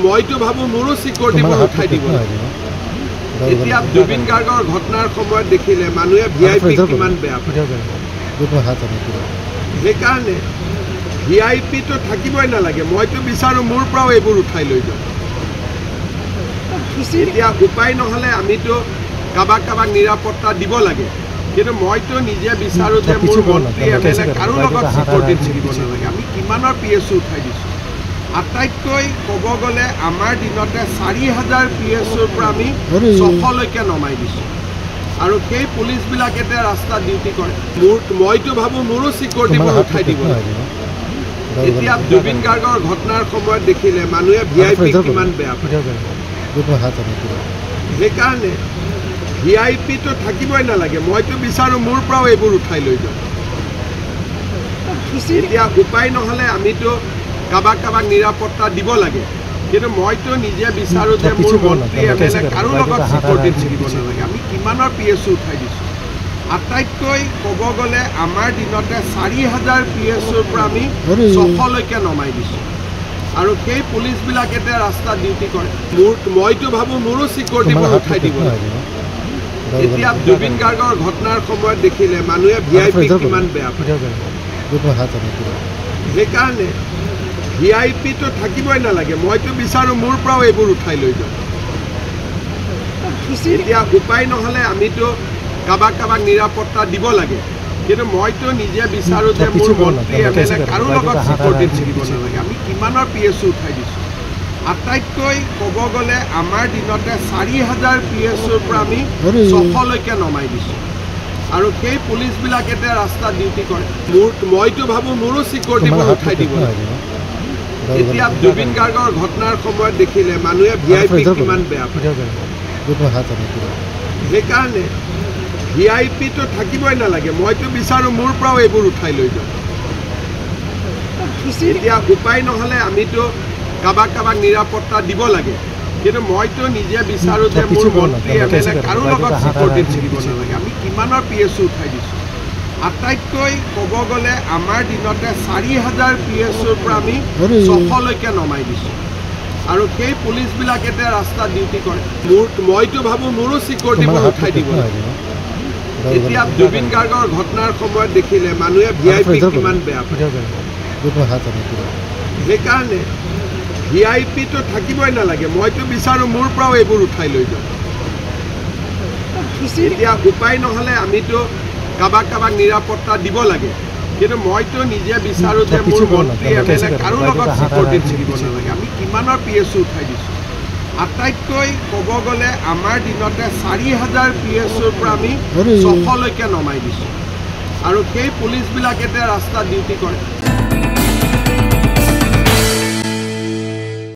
মইতো ভাবো মোৰো সিকিউৰিটি উঠাই দিব এতিয়া জুবিন গাৰ্গৰ ঘটনাৰ সময়ত দেখিলে মানুহে ভিআইপি কিমান বেয়া পায় সেইকাৰণে ভিআইপি তো থাকিবই নালাগে মইতো বিচাৰো মোৰ পৰাও এইবোৰ উঠাই লৈ যাওঁ এতিয়া উপায় নহলে আমিতো কাবাক কাবাক নিৰাপত্তা দিব লাগে কিন্তু মইতো নিজে বিচাৰো যে মোৰ মন্ত্ৰী এমএলএ কাৰো লগত সিকিউৰিটি থাকিব নালাগে আমি কিমানৰ পিএছও উঠাই দিছো আটাইতকৈ ক'ব গ'লে আমাৰ দিনতে 4000 পিএছওৰ পৰা আমি 600 লৈকে নমাই দিছো আৰু সেই পুলিচবিলাকে ৰাস্তা ডিউটি কৰে মইতো ভাবো মোৰো সিকিউৰিটি উঠাই দিব এতিয়া জুবিন গাৰ্গৰ ঘটনাৰ সময়ত দেখিলে মানুহে ভিআইপি কিমান বেয়া পায় সেইকাৰণে ভিআইপি তো থাকিবই নালাগে মইতো বিচাৰো মোৰ পৰাও এইবোৰ উঠাই লৈ যাওঁ এতিয়া উপায় নহলে আমিতো কাবাক কাবাক নিৰাপত্তা দিব লাগে কিন্তু মইতো নিজে বিচাৰো যে মোৰ মন্ত্ৰী এমএলএ কাৰো লগত সিকিউৰিটি থাকিব নালাগে আমি কিমানৰ পিএছও উঠাই দিছো আটাইতকৈ ক'ব গ'লে আমাৰ দিনতে 4000 পিএছওৰ পৰা আমি 600 লৈকে নমাই দিছো আৰু সেই পুলিচবিলাকে ৰাস্তা ডিউটি কৰে মইতো ভাবো মোৰো সিকিউৰিটি উঠাই দিব এতিয়া জুবিন গাৰ্গৰ ঘটনাৰ সময়ত দেখিলে মানুহে ভিআইপি কিমান বেয়া পায় সেইকাৰণে ভিআইপি তো থাকিবই নালাগে মইতো বিচাৰো মোৰ পৰাও এইবোৰ উঠাই লৈ যাওঁ এতিয়া উপায় নহলে আমিতো কাবাক কাবাক নিৰাপত্তা দিব লাগে কিন্তু মইতো নিজে বিচাৰো যে মোৰ মন্ত্ৰী এমএলএ কাৰো লগত সিকিউৰিটি থাকিব নালাগে আমি কিমানৰ পিএছও উঠাই দিছো আটাইতকৈ ক'ব গ'লে আমাৰ দিনতে 4000 পিএছওৰ পৰা আমি 600 লৈকে নমাই দিছো আৰু সেই পুলিচবিলাকে ৰাস্তা ডিউটি কৰে মইতো ভাবো মোৰো সিকিউৰিটি উঠাই দিব এতিয়া জুবিন গাৰ্গৰ ঘটনাৰ সময়ত দেখিলে মানুহে ভিআইপি কিমান বেয়া পায় সেইকাৰণে ভিআইপি তো থাকিবই নালাগে মইতো বিচাৰো মোৰ পৰাও এইবোৰ উঠাই লৈ যাওঁ এতিয়া উপায় নহলে আমিতো কাবাক কাবাক নিৰাপত্তা দিব লাগে কিন্তু মইতো নিজে বিচাৰো যে মোৰ মন্ত্ৰী এমএলএ কাৰো লগত সিকিউৰিটি থাকিব নালাগে আমি কিমানৰ পিএছও উঠাই দিছো আটাইতকৈ ক'ব গ'লে আমাৰ দিনতে 4000 পিএছওৰ পৰা আমি 600 লৈকে নমাই দিছো আৰু সেই পুলিচবিলাকে ৰাস্তা ডিউটি কৰে মইতো ভাবো মোৰো সিকিউৰিটি উঠাই দিব এতিয়া জুবিন গাৰ্গৰ ঘটনাৰ সময়ত দেখিলে মানুহে ভিআইপি কিমান বেয়া পায় সেইকাৰণে ভিআইপি তো থাকিবই নালাগে মইতো বিচাৰো মোৰ পৰাও এইবোৰ উঠাই লৈ যাওঁ এতিয়া উপায় নহলে আমিতো কাবাক কাবাক নিৰাপত্তা দিব লাগে কিন্তু মইতো নিজে বিচাৰো যে মোৰ মন্ত্ৰী এমএলএ কাৰো লগত সিকিউৰিটি থাকিব নালাগে আমি কিমানৰ পিএছও উঠাই দিছো আটাইতকৈ ক'ব গ'লে আমাৰ দিনতে 4000 পিএছওৰ পৰা আমি 600 লৈকে নমাই দিছো আৰু সেই পুলিচবিলাকে ৰাস্তা ডিউটি কৰে